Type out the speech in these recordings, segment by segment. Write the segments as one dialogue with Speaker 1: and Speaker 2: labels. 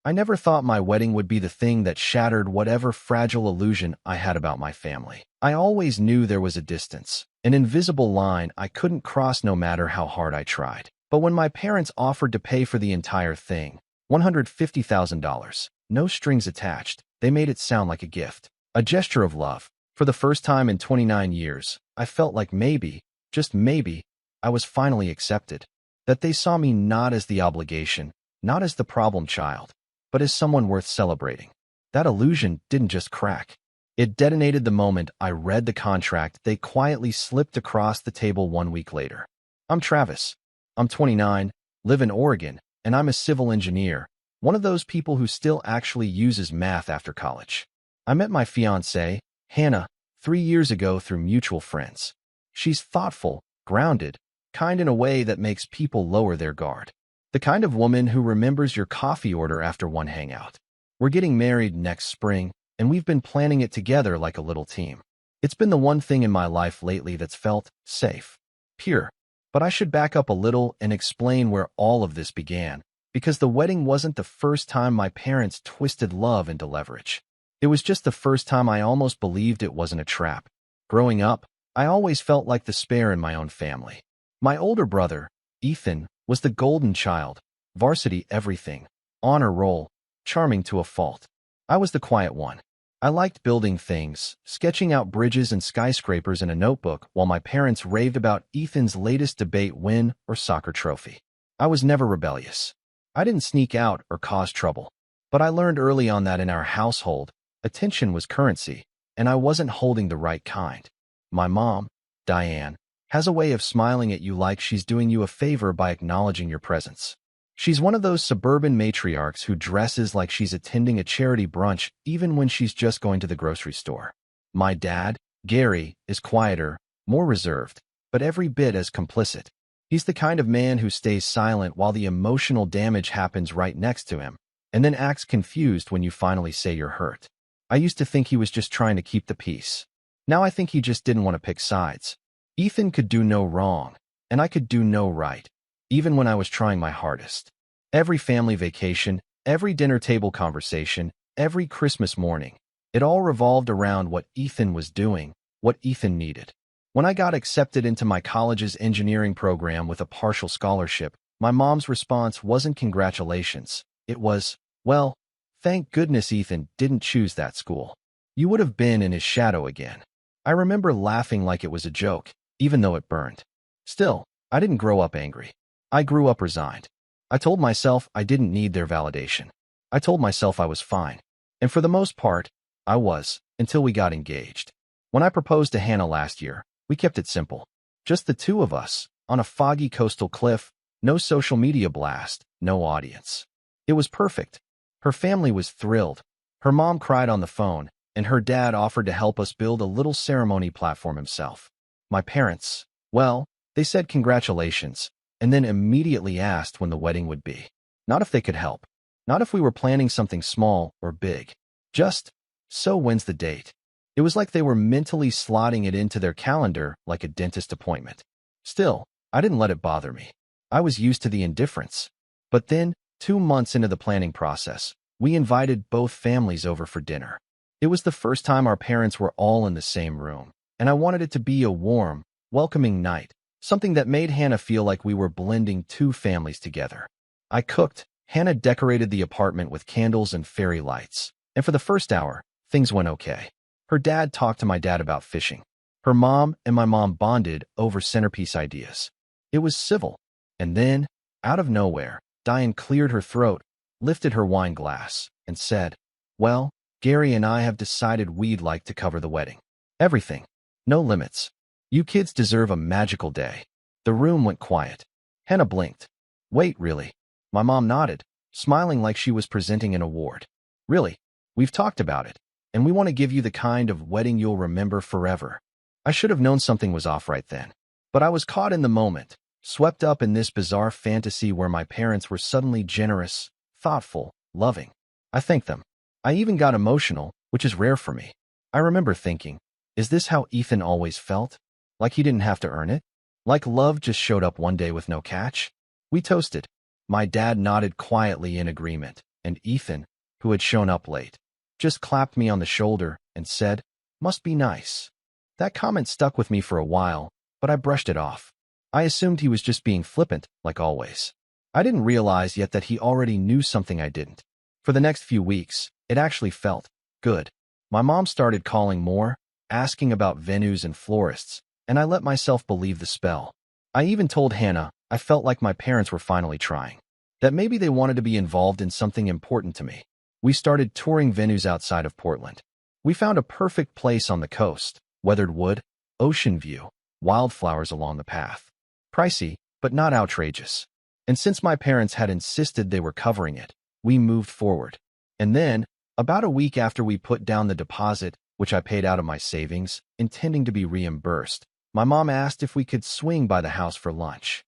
Speaker 1: I never thought my wedding would be the thing that shattered whatever fragile illusion I had about my family. I always knew there was a distance, an invisible line I couldn't cross no matter how hard I tried. But when my parents offered to pay for the entire thing, $150,000, no strings attached, they made it sound like a gift, a gesture of love. For the first time in 29 years, I felt like maybe, just maybe, I was finally accepted. That they saw me not as the obligation, not as the problem child, but as someone worth celebrating. That illusion didn't just crack. It detonated the moment I read the contract they quietly slipped across the table 1 week later. I'm Travis. I'm 29, live in Oregon, and I'm a civil engineer, one of those people who still actually uses math after college. I met my fiancée, Hannah, 3 years ago through mutual friends. She's thoughtful, grounded, kind in a way that makes people lower their guard. The kind of woman who remembers your coffee order after one hangout. We're getting married next spring, and we've been planning it together like a little team. It's been the one thing in my life lately that's felt safe, pure. But I should back up a little and explain where all of this began, because the wedding wasn't the first time my parents twisted love into leverage. It was just the first time I almost believed it wasn't a trap. Growing up, I always felt like the spare in my own family. My older brother, Ethan, was the golden child, varsity everything, honor roll, charming to a fault. I was the quiet one. I liked building things, sketching out bridges and skyscrapers in a notebook while my parents raved about Ethan's latest debate win or soccer trophy. I was never rebellious. I didn't sneak out or cause trouble. But I learned early on that in our household, attention was currency, and I wasn't holding the right kind. My mom, Diane, has a way of smiling at you like she's doing you a favor by acknowledging your presence. She's one of those suburban matriarchs who dresses like she's attending a charity brunch even when she's just going to the grocery store. My dad, Gary, is quieter, more reserved, but every bit as complicit. He's the kind of man who stays silent while the emotional damage happens right next to him, and then acts confused when you finally say you're hurt. I used to think he was just trying to keep the peace. Now I think he just didn't want to pick sides. Ethan could do no wrong, and I could do no right, even when I was trying my hardest. Every family vacation, every dinner table conversation, every Christmas morning, it all revolved around what Ethan was doing, what Ethan needed. When I got accepted into my college's engineering program with a partial scholarship, my mom's response wasn't congratulations. It was, well, thank goodness Ethan didn't choose that school. You would have been in his shadow again. I remember laughing like it was a joke, even though it burned. Still, I didn't grow up angry. I grew up resigned. I told myself I didn't need their validation. I told myself I was fine. And for the most part, I was, until we got engaged. When I proposed to Hannah last year, we kept it simple. Just the two of us, on a foggy coastal cliff, no social media blast, no audience. It was perfect. Her family was thrilled. Her mom cried on the phone, and her dad offered to help us build a little ceremony platform himself. My parents, well, they said congratulations, and then immediately asked when the wedding would be. Not if they could help. Not if we were planning something small or big. Just, so when's the date? It was like they were mentally slotting it into their calendar like a dentist appointment. Still, I didn't let it bother me. I was used to the indifference. But then, 2 months into the planning process, we invited both families over for dinner. It was the first time our parents were all in the same room, and I wanted it to be a warm, welcoming night, something that made Hannah feel like we were blending two families together. I cooked, Hannah decorated the apartment with candles and fairy lights, and for the first hour, things went okay. Her dad talked to my dad about fishing. Her mom and my mom bonded over centerpiece ideas. It was civil. And then, out of nowhere, Diane cleared her throat, lifted her wine glass, and said, well, Gary and I have decided we'd like to cover the wedding. Everything. No limits. You kids deserve a magical day. The room went quiet. Hannah blinked. Wait, really? My mom nodded, smiling like she was presenting an award. Really? We've talked about it, and we want to give you the kind of wedding you'll remember forever. I should have known something was off right then. But I was caught in the moment, swept up in this bizarre fantasy where my parents were suddenly generous, thoughtful, loving. I thanked them. I even got emotional, which is rare for me. I remember thinking, is this how Ethan always felt? Like he didn't have to earn it? Like love just showed up one day with no catch? We toasted. My dad nodded quietly in agreement, and Ethan, who had shown up late, just clapped me on the shoulder and said, "Must be nice." That comment stuck with me for a while, but I brushed it off. I assumed he was just being flippant, like always. I didn't realize yet that he already knew something I didn't. For the next few weeks, it actually felt good. My mom started calling more, asking about venues and florists, and I let myself believe the spell. I even told Hannah I felt like my parents were finally trying, that maybe they wanted to be involved in something important to me. We started touring venues outside of Portland. We found a perfect place on the coast, weathered wood, ocean view, wildflowers along the path. Pricey, but not outrageous. And since my parents had insisted they were covering it, we moved forward. And then, about a week after we put down the deposit, which I paid out of my savings, intending to be reimbursed, my mom asked if we could swing by the house for lunch.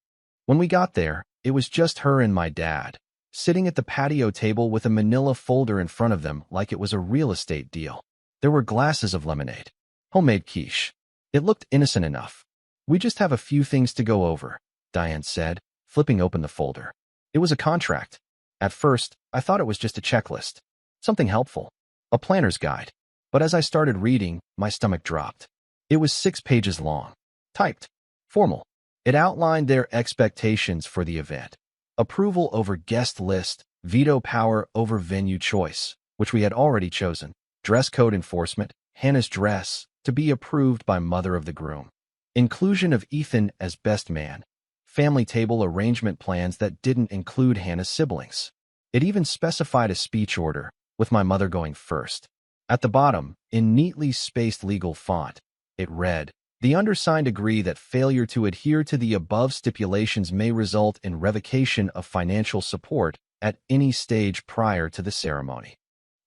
Speaker 1: When we got there, it was just her and my dad, sitting at the patio table with a manila folder in front of them like it was a real estate deal. There were glasses of lemonade, homemade quiche. It looked innocent enough. "We just have a few things to go over," Diane said, flipping open the folder. It was a contract. At first, I thought it was just a checklist. Something helpful. A planner's guide. But as I started reading, my stomach dropped. It was 6 pages long. Typed. Formal. It outlined their expectations for the event. Approval over guest list, veto power over venue choice, which we had already chosen. Dress code enforcement, Hannah's dress, to be approved by mother of the groom. Inclusion of Ethan as best man. Family table arrangement plans that didn't include Hannah's siblings. It even specified a speech order, with my mother going first. At the bottom, in neatly spaced legal font, it read, "The undersigned agree that failure to adhere to the above stipulations may result in revocation of financial support at any stage prior to the ceremony."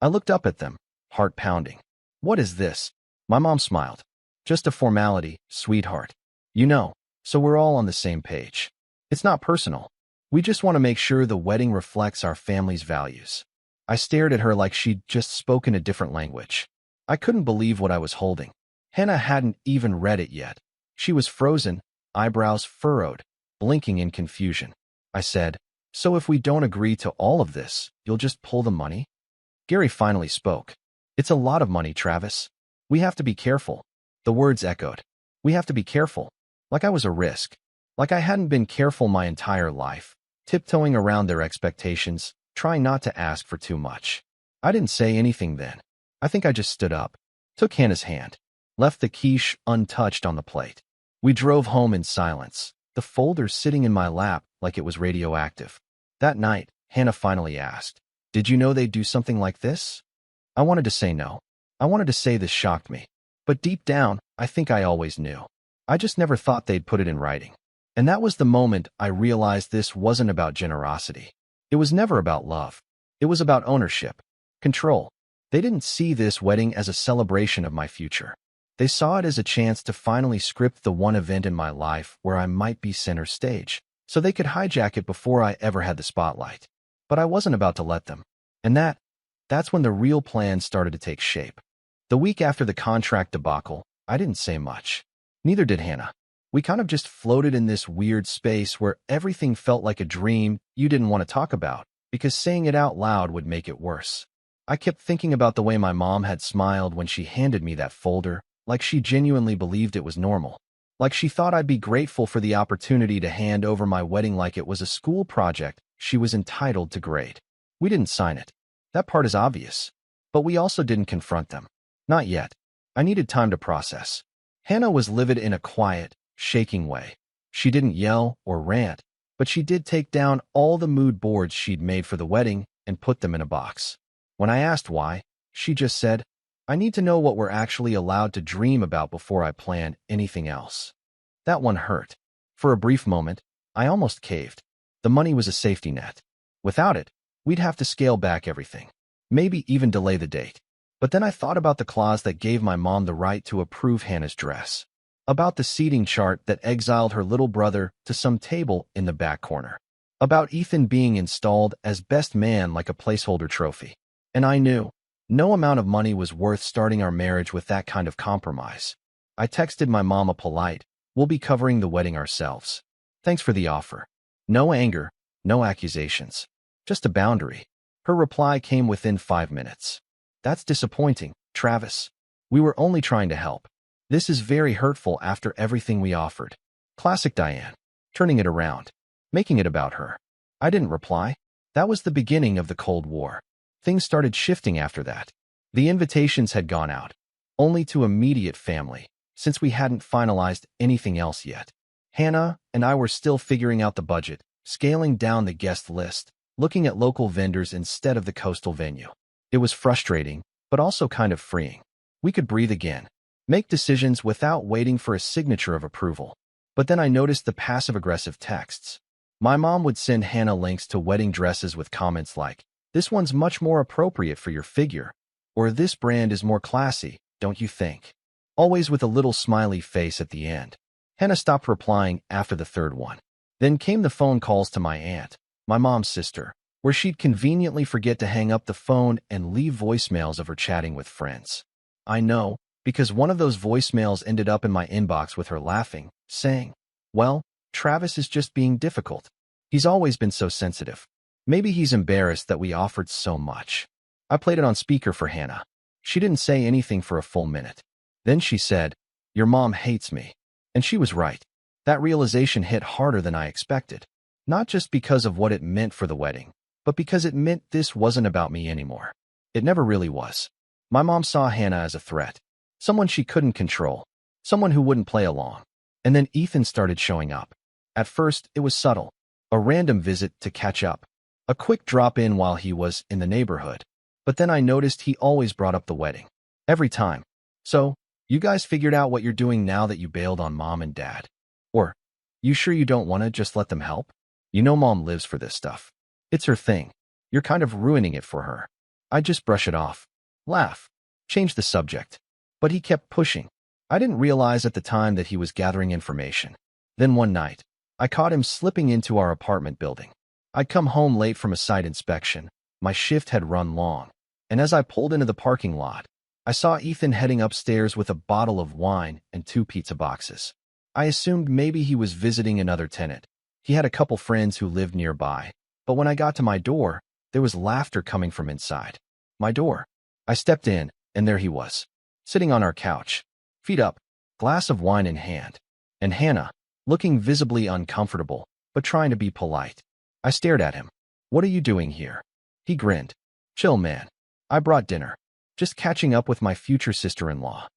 Speaker 1: I looked up at them, heart pounding. "What is this?" My mom smiled. "Just a formality, sweetheart. You know, so we're all on the same page. It's not personal. We just want to make sure the wedding reflects our family's values." I stared at her like she'd just spoken a different language. I couldn't believe what I was holding. Hannah hadn't even read it yet. She was frozen, eyebrows furrowed, blinking in confusion. I said, "So if we don't agree to all of this, you'll just pull the money?" Gary finally spoke. "It's a lot of money, Travis. We have to be careful." The words echoed. "We have to be careful." Like I was a risk. Like I hadn't been careful my entire life, tiptoeing around their expectations, trying not to ask for too much. I didn't say anything then. I think I just stood up, took Hannah's hand, left the quiche untouched on the plate. We drove home in silence, the folder sitting in my lap like it was radioactive. That night, Hannah finally asked, "Did you know they'd do something like this?" I wanted to say no. I wanted to say this shocked me. But deep down, I think I always knew. I just never thought they'd put it in writing. And that was the moment I realized this wasn't about generosity. It was never about love. It was about ownership, control. They didn't see this wedding as a celebration of my future. They saw it as a chance to finally script the one event in my life where I might be center stage, so they could hijack it before I ever had the spotlight. But I wasn't about to let them. And that's when the real plan started to take shape. The week after the contract debacle, I didn't say much. Neither did Hannah. We kind of just floated in this weird space where everything felt like a dream you didn't want to talk about, because saying it out loud would make it worse. I kept thinking about the way my mom had smiled when she handed me that folder, like she genuinely believed it was normal. Like she thought I'd be grateful for the opportunity to hand over my wedding like it was a school project she was entitled to grade. We didn't sign it. That part is obvious. But we also didn't confront them. Not yet. I needed time to process. Hannah was livid in a quiet, shaking way. She didn't yell or rant, but she did take down all the mood boards she'd made for the wedding and put them in a box. When I asked why, she just said, "I need to know what we're actually allowed to dream about before I plan anything else." That one hurt. For a brief moment, I almost caved. The money was a safety net. Without it, we'd have to scale back everything. Maybe even delay the date. But then I thought about the clause that gave my mom the right to approve Hannah's dress. About the seating chart that exiled her little brother to some table in the back corner. About Ethan being installed as best man like a placeholder trophy. And I knew no amount of money was worth starting our marriage with that kind of compromise. I texted my mom a polite, "We'll be covering the wedding ourselves. Thanks for the offer." No anger, no accusations. Just a boundary. Her reply came within 5 minutes. That's disappointing, Travis. We were only trying to help. This is very hurtful after everything we offered. Classic Diane. Turning it around. Making it about her. I didn't reply. That was the beginning of the Cold War. Things started shifting after that. The invitations had gone out. Only to immediate family, since we hadn't finalized anything else yet. Hannah and I were still figuring out the budget, scaling down the guest list, looking at local vendors instead of the coastal venue. It was frustrating, but also kind of freeing. We could breathe again, make decisions without waiting for a signature of approval. But then I noticed the passive-aggressive texts. My mom would send Hannah links to wedding dresses with comments like, "This one's much more appropriate for your figure," or "This brand is more classy, don't you think?" Always with a little smiley face at the end. Hannah stopped replying after the third one. Then came the phone calls to my aunt, my mom's sister, where she'd conveniently forget to hang up the phone and leave voicemails of her chatting with friends. I know, because one of those voicemails ended up in my inbox with her laughing, saying, "Well, Travis is just being difficult. He's always been so sensitive. Maybe he's embarrassed that we offered so much." I played it on speaker for Hannah. She didn't say anything for a full minute. Then she said, "Your mom hates me." And she was right. That realization hit harder than I expected. Not just because of what it meant for the wedding, but because it meant this wasn't about me anymore. It never really was. My mom saw Hannah as a threat. Someone she couldn't control. Someone who wouldn't play along. And then Ethan started showing up. At first, it was subtle. A random visit to catch up. A quick drop-in while he was in the neighborhood. But then I noticed he always brought up the wedding. Every time. "So, you guys figured out what you're doing now that you bailed on mom and dad? Or, you sure you don't want to just let them help? You know mom lives for this stuff. It's her thing. You're kind of ruining it for her." I'd just brush it off. Laugh. Change the subject. But he kept pushing. I didn't realize at the time that he was gathering information. Then one night, I caught him slipping into our apartment building. I'd come home late from a site inspection. My shift had run long. And as I pulled into the parking lot, I saw Ethan heading upstairs with a bottle of wine and 2 pizza boxes. I assumed maybe he was visiting another tenant. He had a couple friends who lived nearby. But when I got to my door, there was laughter coming from inside. My door. I stepped in, and there he was, sitting on our couch, feet up, glass of wine in hand. And Hannah, looking visibly uncomfortable, but trying to be polite. I stared at him. "What are you doing here?" He grinned. "Chill, man. I brought dinner. Just catching up with my future sister-in-law."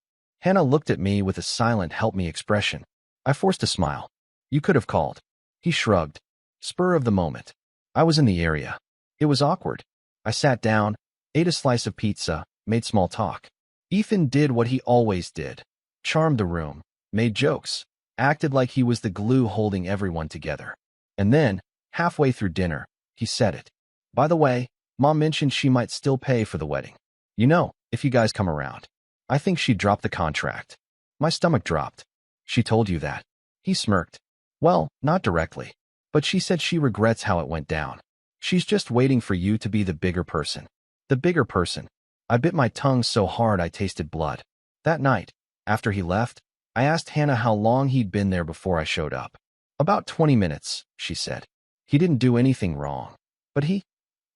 Speaker 1: Hannah looked at me with a silent help-me expression. I forced a smile. "You could have called." He shrugged. Spur of the moment. I was in the area. It was awkward. I sat down, ate a slice of pizza, made small talk. Ethan did what he always did. Charmed the room, made jokes, acted like he was the glue holding everyone together. And then, halfway through dinner, he said it. "By the way, Mom mentioned she might still pay for the wedding. You know, if you guys come around." I think she dropped the contract. My stomach dropped. "She told you that?" He smirked. "Well, not directly. But she said she regrets how it went down. She's just waiting for you to be the bigger person." The bigger person. I bit my tongue so hard I tasted blood. That night, after he left, I asked Hannah how long he'd been there before I showed up. "About 20 minutes, she said. "He didn't do anything wrong. But he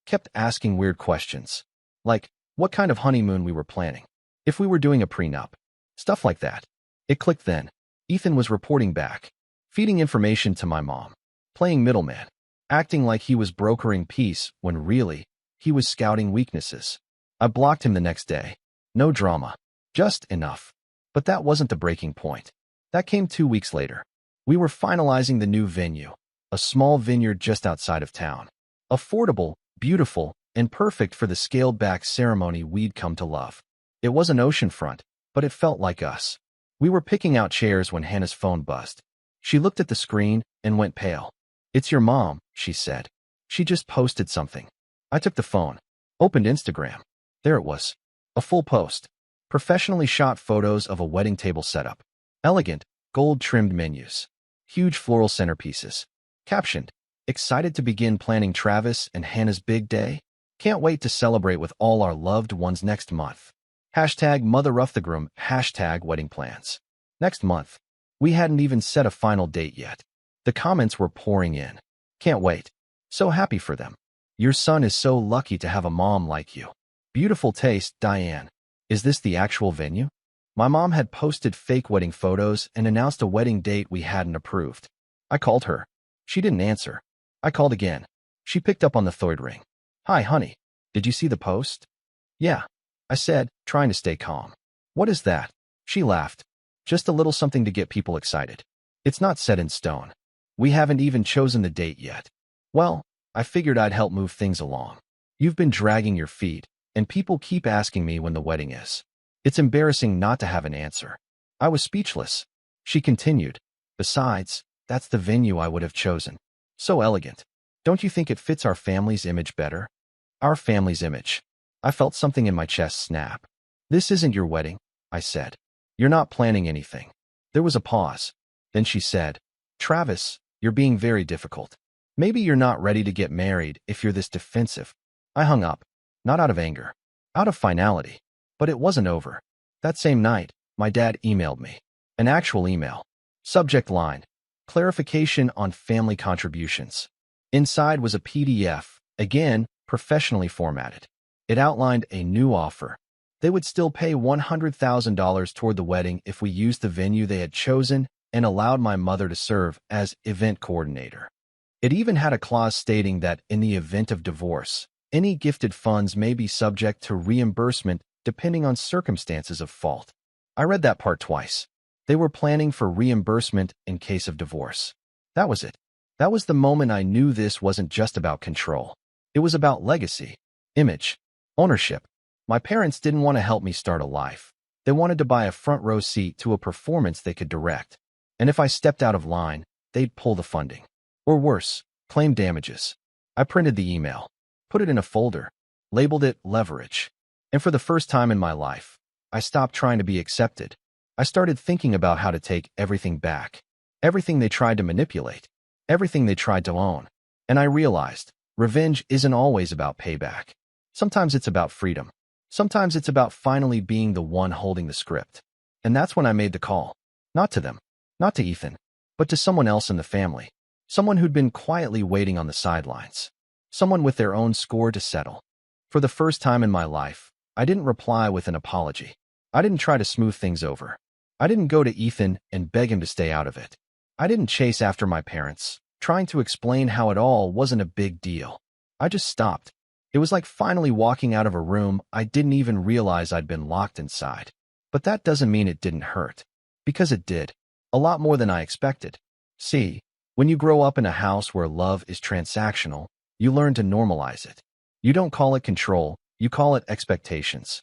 Speaker 1: kept asking weird questions. Like, what kind of honeymoon we were planning. If we were doing a prenup. Stuff like that." It clicked then. Ethan was reporting back. Feeding information to my mom. Playing middleman. Acting like he was brokering peace when really, he was scouting weaknesses. I blocked him the next day. No drama. Just enough. But that wasn't the breaking point. That came 2 weeks later. We were finalizing the new venue. A small vineyard just outside of town. Affordable, beautiful, and perfect for the scaled-back ceremony we'd come to love. It was an oceanfront, but it felt like us. We were picking out chairs when Hannah's phone buzzed. She looked at the screen and went pale. "It's your mom," she said. "She just posted something." I took the phone, opened Instagram. There it was. A full post. Professionally shot photos of a wedding table setup. Elegant, gold-trimmed menus. Huge floral centerpieces. Captioned, "Excited to begin planning Travis and Hannah's big day? Can't wait to celebrate with all our loved ones next month. Hashtag Mother of the Groom, hashtag wedding plans." Next month. We hadn't even set a final date yet. The comments were pouring in. "Can't wait. So happy for them. Your son is so lucky to have a mom like you. Beautiful taste, Diane. Is this the actual venue? My mom had posted fake wedding photos and announced a wedding date we hadn't approved. I called her. She didn't answer. I called again. She picked up on the third ring. Hi, honey. Did you see the post? Yeah, I said, trying to stay calm. What is that? She laughed. Just a little something to get people excited. It's not set in stone. We haven't even chosen the date yet. Well, I figured I'd help move things along. You've been dragging your feet, and people keep asking me when the wedding is. It's embarrassing not to have an answer. I was speechless. She continued. Besides, that's the venue I would have chosen. So elegant. Don't you think it fits our family's image better? Our family's image. I felt something in my chest snap. This isn't your wedding, I said. You're not planning anything. There was a pause. Then she said, Travis, you're being very difficult. Maybe you're not ready to get married if you're this defensive. I hung up, not out of anger, out of finality. But it wasn't over. That same night, my dad emailed me. An actual email. Subject line, clarification on family contributions. Inside was a PDF, again, professionally formatted. It outlined a new offer. They would still pay $100,000 toward the wedding if we used the venue they had chosen and allowed my mother to serve as event coordinator. It even had a clause stating that in the event of divorce, any gifted funds may be subject to reimbursement depending on circumstances of fault. I read that part twice. They were planning for reimbursement in case of divorce. That was it. That was the moment I knew this wasn't just about control. It was about legacy, image, ownership. My parents didn't want to help me start a life. They wanted to buy a front row seat to a performance they could direct. And if I stepped out of line, they'd pull the funding. Or worse, claim damages. I printed the email, put it in a folder, labeled it leverage. And for the first time in my life, I stopped trying to be accepted. I started thinking about how to take everything back. Everything they tried to manipulate. Everything they tried to own. And I realized, revenge isn't always about payback. Sometimes it's about freedom. Sometimes it's about finally being the one holding the script. And that's when I made the call. Not to them. Not to Ethan. But to someone else in the family. Someone who'd been quietly waiting on the sidelines. Someone with their own score to settle. For the first time in my life, I didn't reply with an apology. I didn't try to smooth things over. I didn't go to Ethan and beg him to stay out of it. I didn't chase after my parents, trying to explain how it all wasn't a big deal. I just stopped. It was like finally walking out of a room I didn't even realize I'd been locked inside. But that doesn't mean it didn't hurt. Because it did. A lot more than I expected. See, when you grow up in a house where love is transactional, you learn to normalize it. You don't call it control, you call it expectations.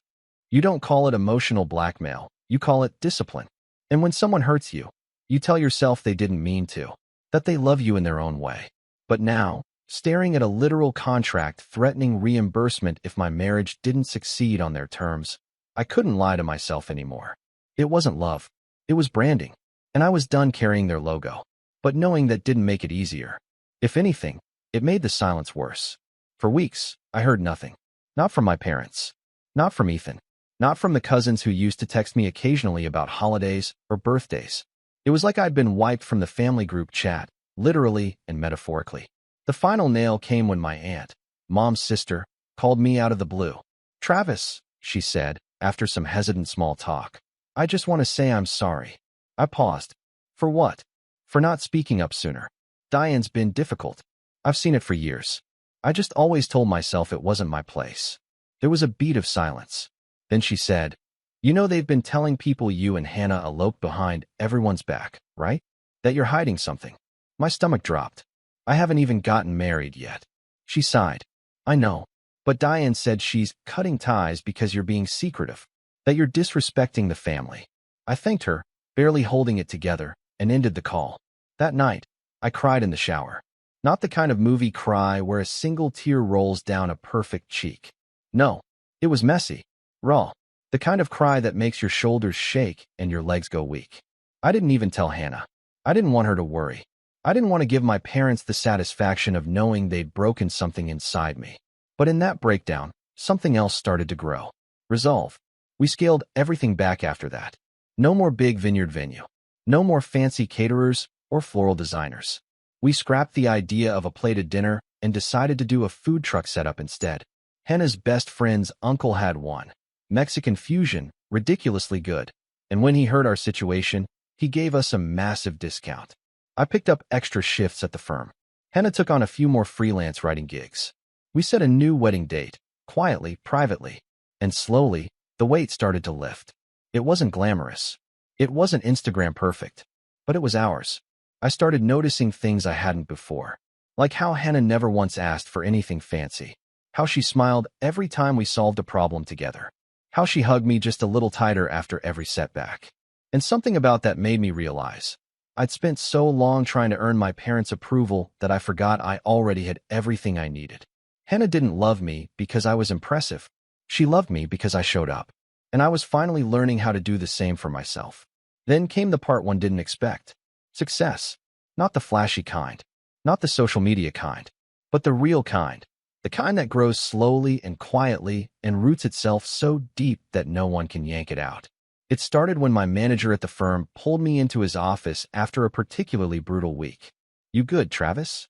Speaker 1: You don't call it emotional blackmail, you call it discipline. And when someone hurts you, you tell yourself they didn't mean to, that they love you in their own way. But now, staring at a literal contract threatening reimbursement if my marriage didn't succeed on their terms, I couldn't lie to myself anymore. It wasn't love. It was branding. And I was done carrying their logo. But knowing that didn't make it easier. If anything, it made the silence worse. For weeks, I heard nothing. Not from my parents. Not from Ethan. Not from the cousins who used to text me occasionally about holidays or birthdays. It was like I'd been wiped from the family group chat, literally and metaphorically. The final nail came when my aunt, Mom's sister, called me out of the blue. Travis, she said, after some hesitant small talk. I just want to say I'm sorry. I paused. For what? For not speaking up sooner. Diane's been difficult. I've seen it for years. I just always told myself it wasn't my place. There was a beat of silence. Then she said, You know they've been telling people you and Hannah eloped behind everyone's back, right? That you're hiding something. My stomach dropped. I haven't even gotten married yet. She sighed. I know. But Diane said she's cutting ties because you're being secretive. That you're disrespecting the family. I thanked her, barely holding it together, and ended the call. That night, I cried in the shower. Not the kind of movie cry where a single tear rolls down a perfect cheek. No, it was messy, raw, the kind of cry that makes your shoulders shake and your legs go weak. I didn't even tell Hannah. I didn't want her to worry. I didn't want to give my parents the satisfaction of knowing they'd broken something inside me. But in that breakdown, something else started to grow. Resolve. We scaled everything back after that. No more big vineyard venue. No more fancy caterers or floral designers. We scrapped the idea of a plated dinner and decided to do a food truck setup instead. Hannah's best friend's uncle had one. Mexican fusion, ridiculously good. And when he heard our situation, he gave us a massive discount. I picked up extra shifts at the firm. Hannah took on a few more freelance writing gigs. We set a new wedding date, quietly, privately. And slowly, the weight started to lift. It wasn't glamorous. It wasn't Instagram perfect. But it was ours. I started noticing things I hadn't before. Like how Hannah never once asked for anything fancy. How she smiled every time we solved a problem together. How she hugged me just a little tighter after every setback. And something about that made me realize I'd spent so long trying to earn my parents' approval that I forgot I already had everything I needed. Hannah didn't love me because I was impressive. She loved me because I showed up. And I was finally learning how to do the same for myself. Then came the part one didn't expect. Success. Not the flashy kind. Not the social media kind. But the real kind. The kind that grows slowly and quietly and roots itself so deep that no one can yank it out. It started when my manager at the firm pulled me into his office after a particularly brutal week. "You good, Travis?"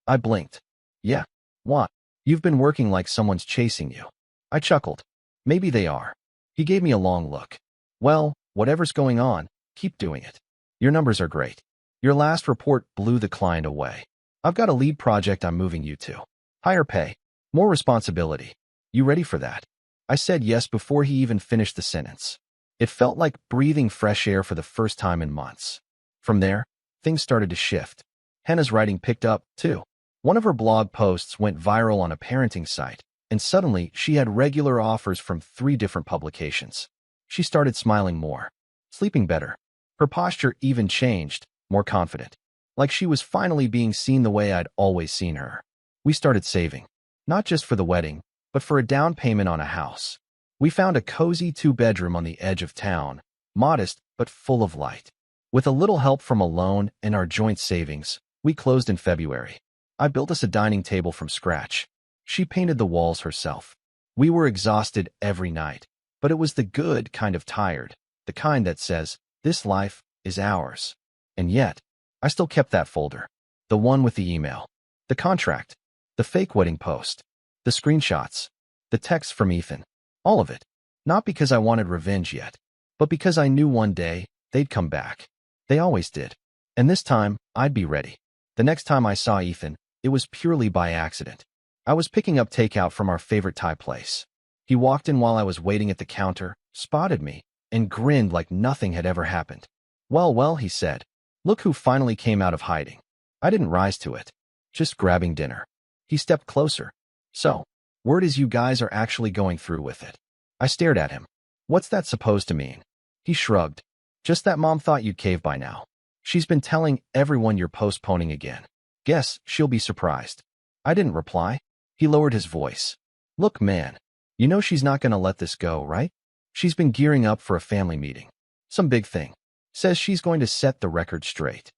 Speaker 1: I blinked. "Yeah. What?" "You've been working like someone's chasing you." I chuckled. "Maybe they are." He gave me a long look. "Well, whatever's going on, keep doing it. Your numbers are great. Your last report blew the client away. I've got a lead project I'm moving you to. Higher pay. More responsibility. You ready for that?" I said yes before he even finished the sentence. It felt like breathing fresh air for the first time in months. From there, things started to shift. Hannah's writing picked up, too. One of her blog posts went viral on a parenting site, and suddenly she had regular offers from 3 different publications. She started smiling more, sleeping better. Her posture even changed, more confident. Like she was finally being seen the way I'd always seen her. We started saving. Not just for the wedding, but for a down payment on a house. We found a cozy 2-bedroom on the edge of town, modest but full of light. With a little help from a loan and our joint savings, we closed in February. I built us a dining table from scratch. She painted the walls herself. We were exhausted every night, but it was the good kind of tired, the kind that says, "This life is ours." And yet, I still kept that folder. The one with the email, the contract, the fake wedding post, the screenshots, the text from Ethan, all of it. Not because I wanted revenge yet, but because I knew one day they'd come back. They always did. And this time, I'd be ready. The next time I saw Ethan, it was purely by accident. I was picking up takeout from our favorite Thai place. He walked in while I was waiting at the counter, spotted me, and grinned like nothing had ever happened. Well, he said. "Look who finally came out of hiding." I didn't rise to it. Just grabbing dinner. He stepped closer. "So, word is you guys are actually going through with it." I stared at him. "What's that supposed to mean?" He shrugged. "Just that Mom thought you'd cave by now. She's been telling everyone you're postponing again. Guess she'll be surprised." I didn't reply. He lowered his voice. "Look, man, you know she's not going to let this go, right? She's been gearing up for a family meeting. Some big thing. Says she's going to set the record straight.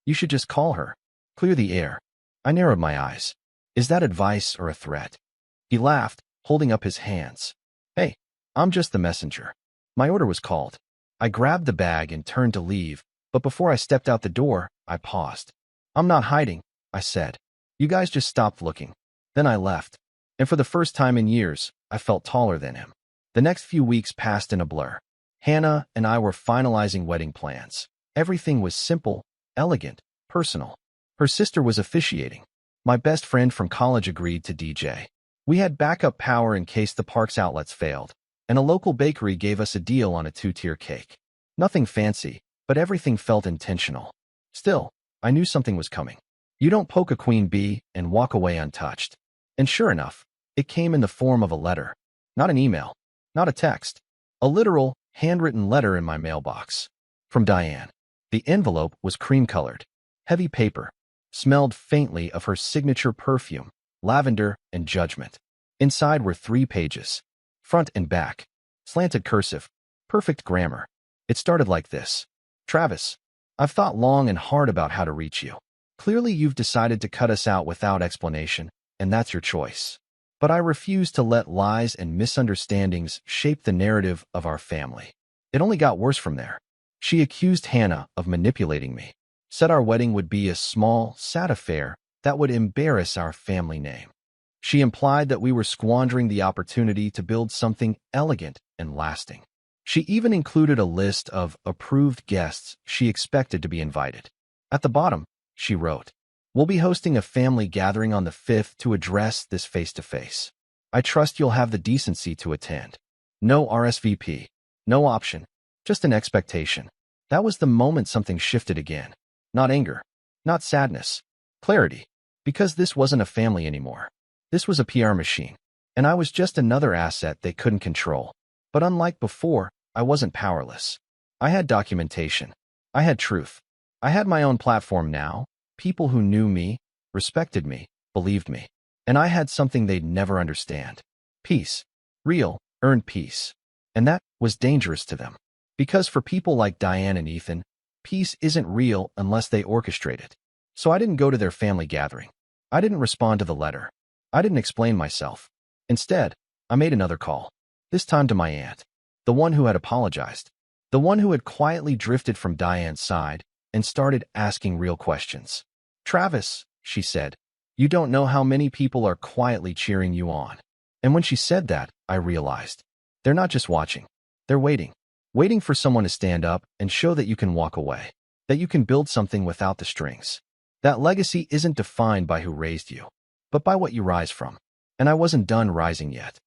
Speaker 1: You should just call her. Clear the air." I narrowed my eyes. Is that advice or a threat? He laughed, holding up his hands. "Hey, I'm just the messenger." My order was called. I grabbed the bag and turned to leave, but before I stepped out the door, I paused. "I'm not hiding," I said. "You guys just stopped looking." Then I left. And for the first time in years, I felt taller than him. The next few weeks passed in a blur. Hannah and I were finalizing wedding plans. Everything was simple, elegant, personal. Her sister was officiating. My best friend from college agreed to DJ. We had backup power in case the park's outlets failed, and a local bakery gave us a deal on a 2-tier cake. Nothing fancy, but everything felt intentional. Still, I knew something was coming. You don't poke a queen bee and walk away untouched. And sure enough, it came in the form of a letter. Not an email, not a text. A literal, handwritten letter in my mailbox. From Diane. The envelope was cream-colored. Heavy paper. Smelled faintly of her signature perfume, lavender and judgment. Inside were 3 pages. Front and back. Slanted cursive. Perfect grammar. It started like this. "Travis, I've thought long and hard about how to reach you. Clearly you've decided to cut us out without explanation, and that's your choice. But I refuse to let lies and misunderstandings shape the narrative of our family." It only got worse from there. She accused Hannah of manipulating me. Said our wedding would be a small, sad affair that would embarrass our family name. She implied that we were squandering the opportunity to build something elegant and lasting. She even included a list of approved guests she expected to be invited. At the bottom, she wrote, "We'll be hosting a family gathering on the 5th to address this face-to-face. I trust you'll have the decency to attend. No RSVP, no option, just an expectation." That was the moment something shifted again. Not anger, not sadness, clarity. Because this wasn't a family anymore. This was a PR machine, and I was just another asset they couldn't control. But unlike before, I wasn't powerless. I had documentation. I had truth. I had my own platform now, people who knew me, respected me, believed me. And I had something they'd never understand. Peace. Real, earned peace. And that was dangerous to them. Because for people like Diane and Ethan, peace isn't real unless they orchestrate it. So I didn't go to their family gathering. I didn't respond to the letter. I didn't explain myself. Instead, I made another call. This time to my aunt. The one who had apologized. The one who had quietly drifted from Diane's side and started asking real questions. "Travis," she said, "you don't know how many people are quietly cheering you on." And when she said that, I realized, they're not just watching. They're waiting. Waiting for someone to stand up and show that you can walk away. That you can build something without the strings. That legacy isn't defined by who raised you, but by what you rise from. And I wasn't done rising yet.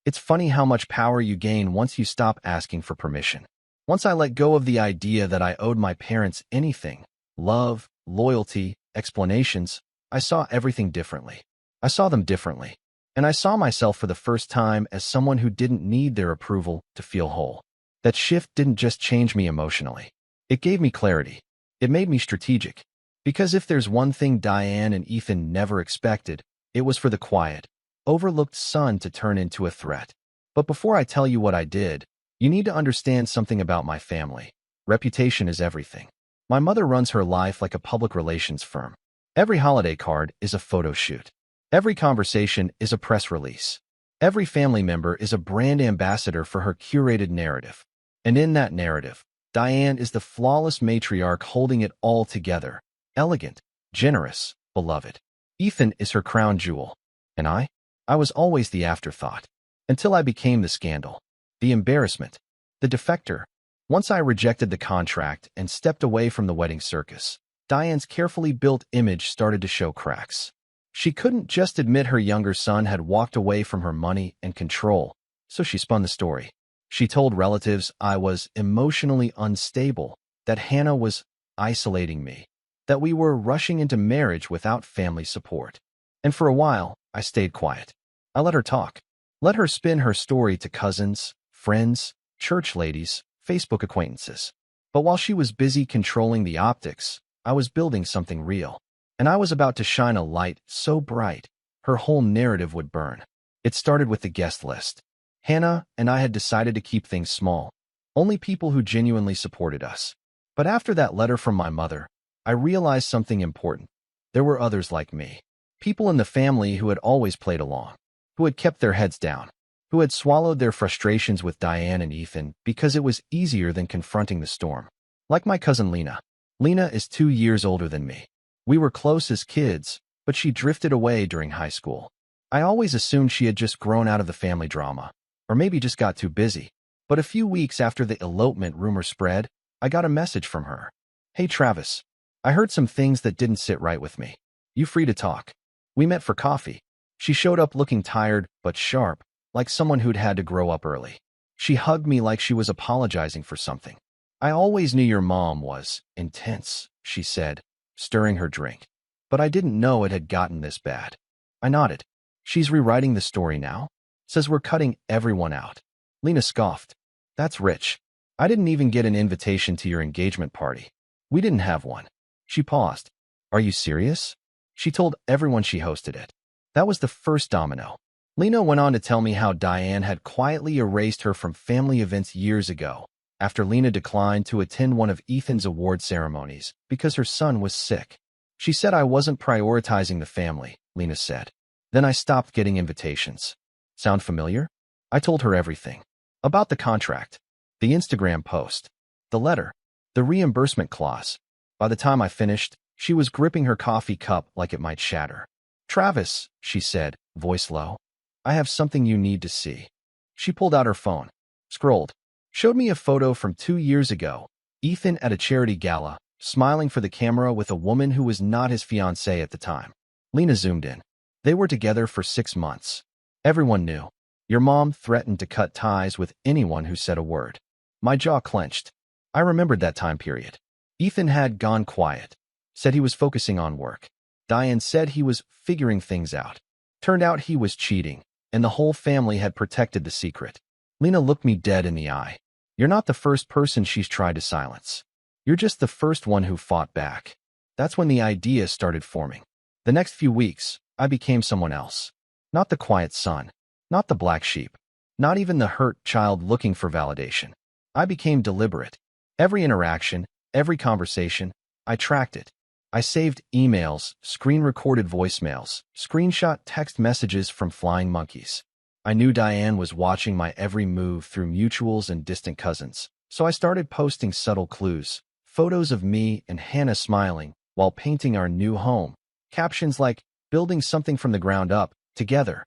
Speaker 1: It's funny how much power you gain once you stop asking for permission. Once I let go of the idea that I owed my parents anything, love, loyalty, explanations, I saw everything differently. I saw them differently. And I saw myself for the first time as someone who didn't need their approval to feel whole. That shift didn't just change me emotionally. It gave me clarity. It made me strategic. Because if there's one thing Diane and Ethan never expected, it was for the quiet, overlooked son to turn into a threat. But before I tell you what I did, you need to understand something about my family. Reputation is everything. My mother runs her life like a public relations firm. Every holiday card is a photo shoot. Every conversation is a press release. Every family member is a brand ambassador for her curated narrative. And in that narrative, Diane is the flawless matriarch holding it all together. Elegant, generous, beloved. Ethan is her crown jewel. And I was always the afterthought. Until I became the scandal. The embarrassment. The defector. Once I rejected the contract and stepped away from the wedding circus, Diane's carefully built image started to show cracks. She couldn't just admit her younger son had walked away from her money and control, so she spun the story. She told relatives I was emotionally unstable, that Hannah was isolating me, that we were rushing into marriage without family support. And for a while, I stayed quiet. I let her talk. Let her spin her story to cousins, friends, church ladies, Facebook acquaintances. But while she was busy controlling the optics, I was building something real. And I was about to shine a light so bright, her whole narrative would burn. It started with the guest list. Hannah and I had decided to keep things small. Only people who genuinely supported us. But after that letter from my mother, I realized something important. There were others like me. People in the family who had always played along. Who had kept their heads down. Who had swallowed their frustrations with Diane and Ethan because it was easier than confronting the storm. Like my cousin Lena. Lena is 2 years older than me. We were close as kids, but she drifted away during high school. I always assumed she had just grown out of the family drama, or maybe just got too busy. But a few weeks after the elopement rumor spread, I got a message from her. "Hey Travis, I heard some things that didn't sit right with me. You free to talk?" We met for coffee. She showed up looking tired but sharp, like someone who'd had to grow up early. She hugged me like she was apologizing for something. "I always knew your mom was intense," she said, stirring her drink. "But I didn't know it had gotten this bad." I nodded. "She's rewriting the story now? Says we're cutting everyone out." Lena scoffed. "That's rich. I didn't even get an invitation to your engagement party. We didn't have one." She paused. "Are you serious?" She told everyone she hosted it. That was the first domino. Lena went on to tell me how Diane had quietly erased her from family events years ago, after Lena declined to attend one of Ethan's award ceremonies because her son was sick. She said I wasn't prioritizing the family, Lena said. Then I stopped getting invitations. Sound familiar? I told her everything. About the contract, the Instagram post, the letter, the reimbursement clause. By the time I finished, She was gripping her coffee cup like it might shatter. "Travis," she said, voice low, "I have something you need to see." She pulled out her phone, scrolled, showed me a photo from 2 years ago. Ethan at a charity gala, smiling for the camera with a woman who was not his fiancée at the time. Lena zoomed in. They were together for 6 months. Everyone knew. Your mom threatened to cut ties with anyone who said a word. My jaw clenched. I remembered that time period. Ethan had gone quiet, said he was focusing on work. Diane said he was figuring things out. Turned out he was cheating, and the whole family had protected the secret. Lena looked me dead in the eye. You're not the first person she's tried to silence. You're just the first one who fought back. That's when the idea started forming. The next few weeks, I became someone else. Not the quiet son, not the black sheep, not even the hurt child looking for validation. I became deliberate. Every interaction, every conversation, I tracked it. I saved emails, screen-recorded voicemails, screenshot text messages from flying monkeys. I knew Diane was watching my every move through mutuals and distant cousins, so I started posting subtle clues, photos of me and Hannah smiling while painting our new home, captions like, "Building something from the ground up, together."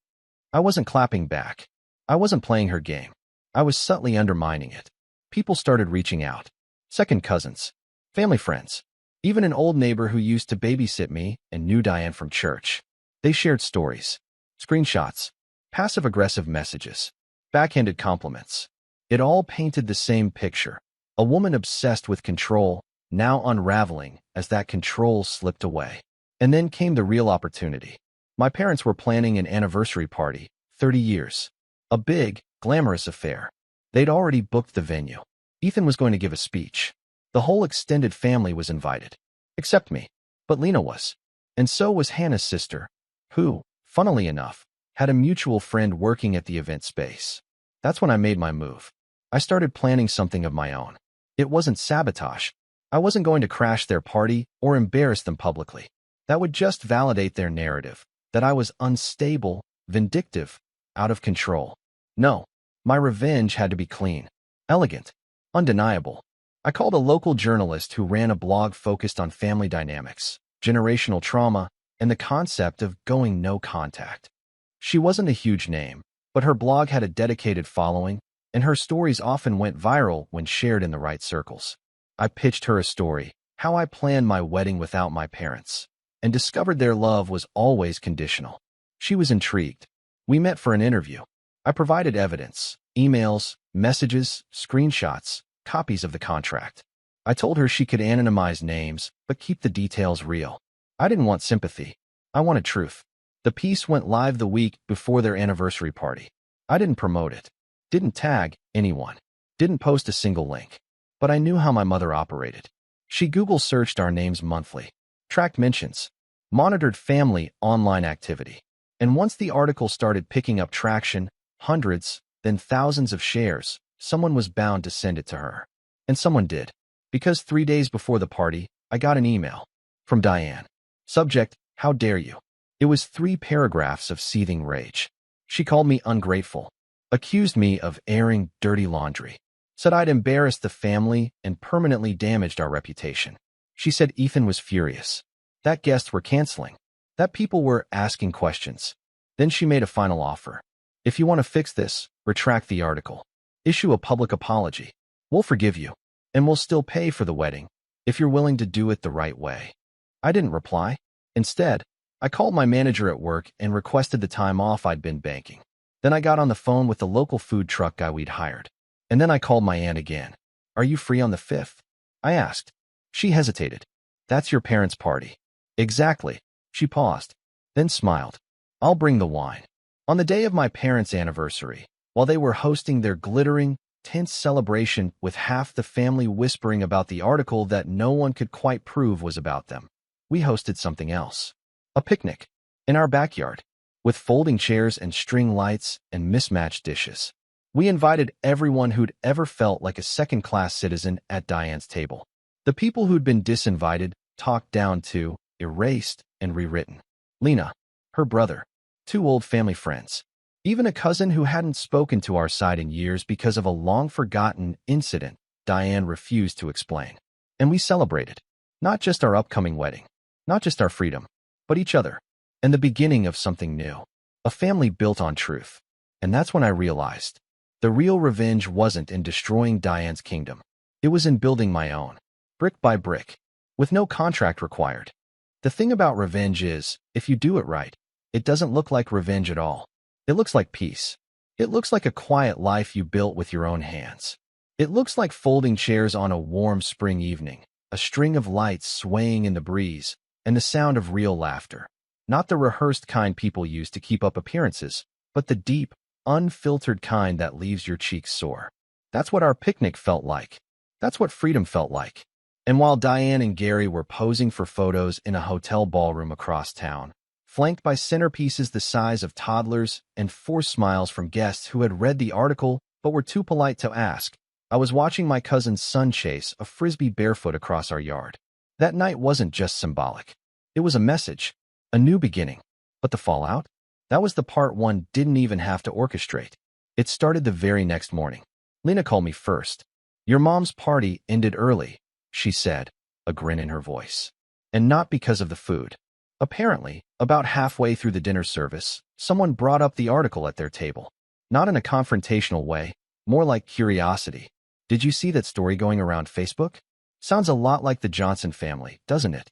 Speaker 1: I wasn't clapping back. I wasn't playing her game. I was subtly undermining it. People started reaching out. Second cousins, family friends, even an old neighbor who used to babysit me and knew Diane from church. They shared stories, screenshots, passive-aggressive messages, backhanded compliments. It all painted the same picture. A woman obsessed with control, now unraveling as that control slipped away. And then came the real opportunity. My parents were planning an anniversary party, 30 years. A big, glamorous affair. They'd already booked the venue. Ethan was going to give a speech. The whole extended family was invited. Except me. But Lena was. And so was Hannah's sister, who, funnily enough, had a mutual friend working at the event space. That's when I made my move. I started planning something of my own. It wasn't sabotage. I wasn't going to crash their party or embarrass them publicly. That would just validate their narrative, that I was unstable, vindictive, out of control. No, my revenge had to be clean, elegant, undeniable. I called a local journalist who ran a blog focused on family dynamics, generational trauma, and the concept of going no contact. She wasn't a huge name, but her blog had a dedicated following, and her stories often went viral when shared in the right circles. I pitched her a story, how I planned my wedding without my parents, and discovered their love was always conditional. She was intrigued. We met for an interview. I provided evidence, emails, messages, screenshots, copies of the contract. I told her she could anonymize names, but keep the details real. I didn't want sympathy. I wanted truth. The piece went live the week before their anniversary party. I didn't promote it. Didn't tag anyone. Didn't post a single link. But I knew how my mother operated. She Google searched our names monthly, tracked mentions, monitored family online activity. And once the article started picking up traction, hundreds, then thousands of shares, someone was bound to send it to her. And someone did. Because 3 days before the party, I got an email from Diane. Subject, "How dare you?" It was 3 paragraphs of seething rage. She called me ungrateful, accused me of airing dirty laundry, said I'd embarrassed the family and permanently damaged our reputation. She said Ethan was furious, that guests were canceling, that people were asking questions. Then she made a final offer. If you want to fix this, retract the article. Issue a public apology. We'll forgive you, and we'll still pay for the wedding, if you're willing to do it the right way. I didn't reply. Instead, I called my manager at work and requested the time off I'd been banking. Then I got on the phone with the local food truck guy we'd hired. And then I called my aunt again. "Are you free on the 5th? I asked. She hesitated. "That's your parents' party." "Exactly." She paused, then smiled. "I'll bring the wine." On the day of my parents' anniversary, while they were hosting their glittering, tense celebration with half the family whispering about the article that no one could quite prove was about them, we hosted something else. A picnic. In our backyard. With folding chairs and string lights and mismatched dishes. We invited everyone who'd ever felt like a second-class citizen at Diane's table. The people who'd been disinvited, talked down to, erased, and rewritten. Lena, her brother, 2 old family friends, even a cousin who hadn't spoken to our side in years because of a long-forgotten incident Diane refused to explain. And we celebrated. Not just our upcoming wedding, Not just our freedom, but each other. And the beginning of something new. A family built on truth. And that's when I realized the real revenge wasn't in destroying Diane's kingdom. It was in building my own, brick by brick, with no contract required. The thing about revenge is, if you do it right, it doesn't look like revenge at all. It looks like peace. It looks like a quiet life you built with your own hands. It looks like folding chairs on a warm spring evening, a string of lights swaying in the breeze, and the sound of real laughter. Not the rehearsed kind people use to keep up appearances, but the deep, unfiltered kind that leaves your cheeks sore. That's what our picnic felt like. That's what freedom felt like. And while Diane and Gary were posing for photos in a hotel ballroom across town, flanked by centerpieces the size of toddlers and forced smiles from guests who had read the article but were too polite to ask, I was watching my cousin's son chase a frisbee barefoot across our yard. That night wasn't just symbolic. It was a message, a new beginning. But the fallout? That was the part one didn't even have to orchestrate. It started the very next morning. Lena called me first. Your mom's party ended early, she said, a grin in her voice. And not because of the food. Apparently, about halfway through the dinner service, someone brought up the article at their table. Not in a confrontational way, more like curiosity. Did you see that story going around Facebook? Sounds a lot like the Johnson family, doesn't it?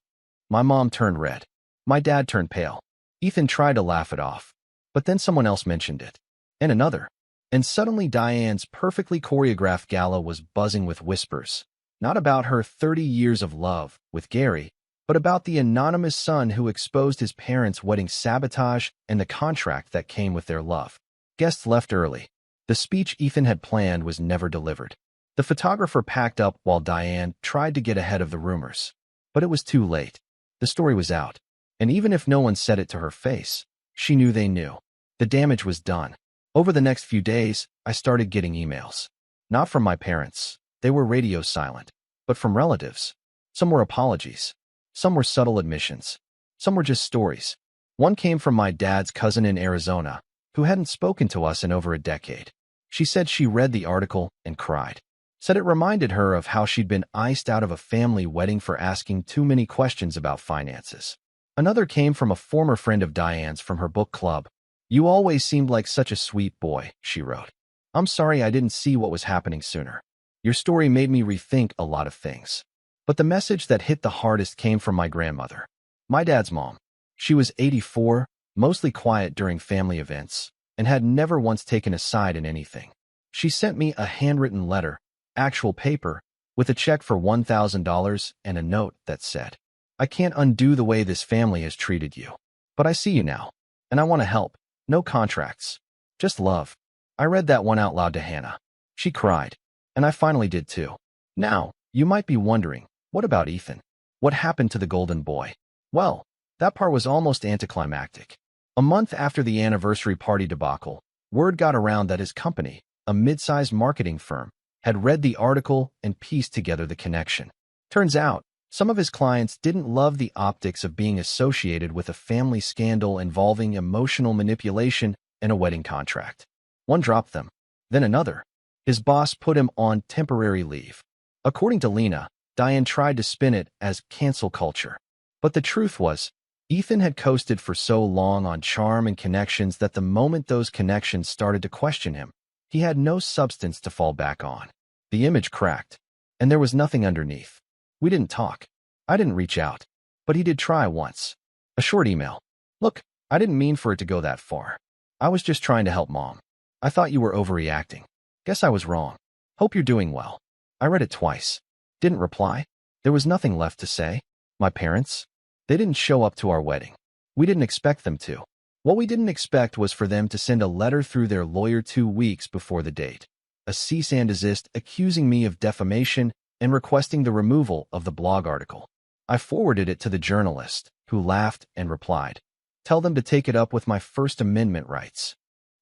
Speaker 1: My mom turned red. My dad turned pale. Ethan tried to laugh it off. But then someone else mentioned it. And another. And suddenly Diane's perfectly choreographed gala was buzzing with whispers. Not about her 30 years of love with Gary, but about the anonymous son who exposed his parents' wedding sabotage and the contract that came with their love. Guests left early. The speech Ethan had planned was never delivered. The photographer packed up while Diane tried to get ahead of the rumors. But it was too late. The story was out. And even if no one said it to her face, she knew they knew. The damage was done. Over the next few days, I started getting emails. Not from my parents. They were radio silent. But from relatives. Some were apologies. Some were subtle admissions. Some were just stories. One came from my dad's cousin in Arizona, who hadn't spoken to us in over a decade. She said she read the article and cried. Said it reminded her of how she'd been iced out of a family wedding for asking too many questions about finances. Another came from a former friend of Diane's from her book club. You always seemed like such a sweet boy, she wrote. I'm sorry I didn't see what was happening sooner. Your story made me rethink a lot of things. But the message that hit the hardest came from my grandmother, my dad's mom. She was 84, mostly quiet during family events, and had never once taken a side in anything. She sent me a handwritten letter, actual paper, with a check for $1,000 and a note that said, I can't undo the way this family has treated you. But I see you now, and I want to help. No contracts. Just love. I read that one out loud to Hannah. She cried, and I finally did too. Now, you might be wondering, what about Ethan? What happened to the golden boy? Well, that part was almost anticlimactic. A month after the anniversary party debacle, word got around that his company, a mid-sized marketing firm, had read the article and pieced together the connection. Turns out, some of his clients didn't love the optics of being associated with a family scandal involving emotional manipulation and a wedding contract. One dropped them, then another. His boss put him on temporary leave. According to Lena, Diane tried to spin it as cancel culture. But the truth was, Ethan had coasted for so long on charm and connections that the moment those connections started to question him, he had no substance to fall back on. The image cracked, and there was nothing underneath. We didn't talk. I didn't reach out. But he did try once. A short email. Look, I didn't mean for it to go that far. I was just trying to help Mom. I thought you were overreacting. Guess I was wrong. Hope you're doing well. I read it twice. Didn't reply. There was nothing left to say. My parents? They didn't show up to our wedding. We didn't expect them to. What we didn't expect was for them to send a letter through their lawyer 2 weeks before the date. A cease and desist accusing me of defamation and requesting the removal of the blog article. I forwarded it to the journalist, who laughed and replied, Tell them to take it up with my First Amendment rights.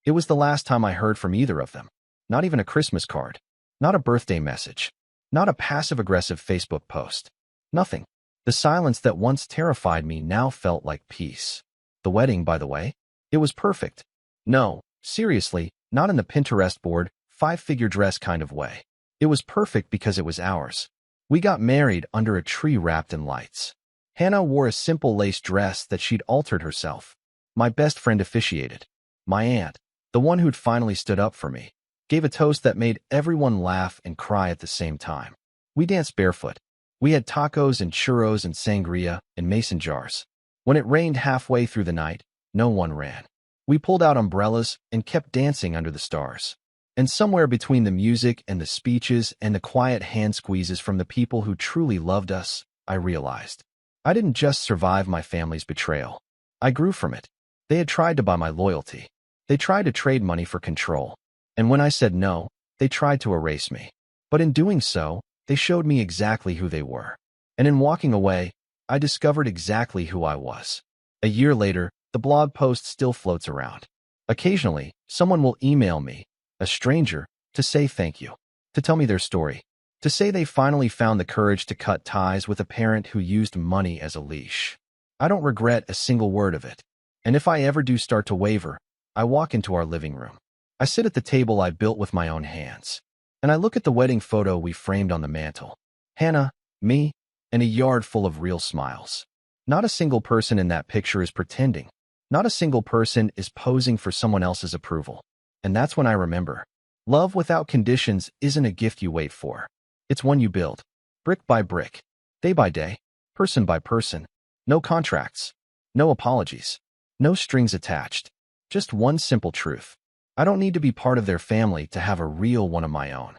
Speaker 1: It was the last time I heard from either of them. Not even a Christmas card. Not a birthday message. Not a passive-aggressive Facebook post. Nothing. The silence that once terrified me now felt like peace. The wedding, by the way, it was perfect. No, seriously, not in the Pinterest board, 5-figure dress kind of way. It was perfect because it was ours. We got married under a tree wrapped in lights. Hannah wore a simple lace dress that she'd altered herself. My best friend officiated. My aunt, the one who'd finally stood up for me, gave a toast that made everyone laugh and cry at the same time. We danced barefoot. We had tacos and churros and sangria in mason jars. When it rained halfway through the night, no one ran. We pulled out umbrellas and kept dancing under the stars. And somewhere between the music and the speeches and the quiet hand squeezes from the people who truly loved us, I realized I didn't just survive my family's betrayal. I grew from it. They had tried to buy my loyalty. They tried to trade money for control. And when I said no, they tried to erase me. But in doing so, they showed me exactly who they were. And in walking away, I discovered exactly who I was. A year later, the blog post still floats around. Occasionally, someone will email me, a stranger, to say thank you, to tell me their story, to say they finally found the courage to cut ties with a parent who used money as a leash. I don't regret a single word of it. And if I ever do start to waver, I walk into our living room. I sit at the table I built with my own hands. And I look at the wedding photo we framed on the mantle. Hannah, me, and a yard full of real smiles. Not a single person in that picture is pretending. Not a single person is posing for someone else's approval. And that's when I remember. Love without conditions isn't a gift you wait for. It's one you build. Brick by brick. Day by day. Person by person. No contracts. No apologies. No strings attached. Just one simple truth. I don't need to be part of their family to have a real one of my own.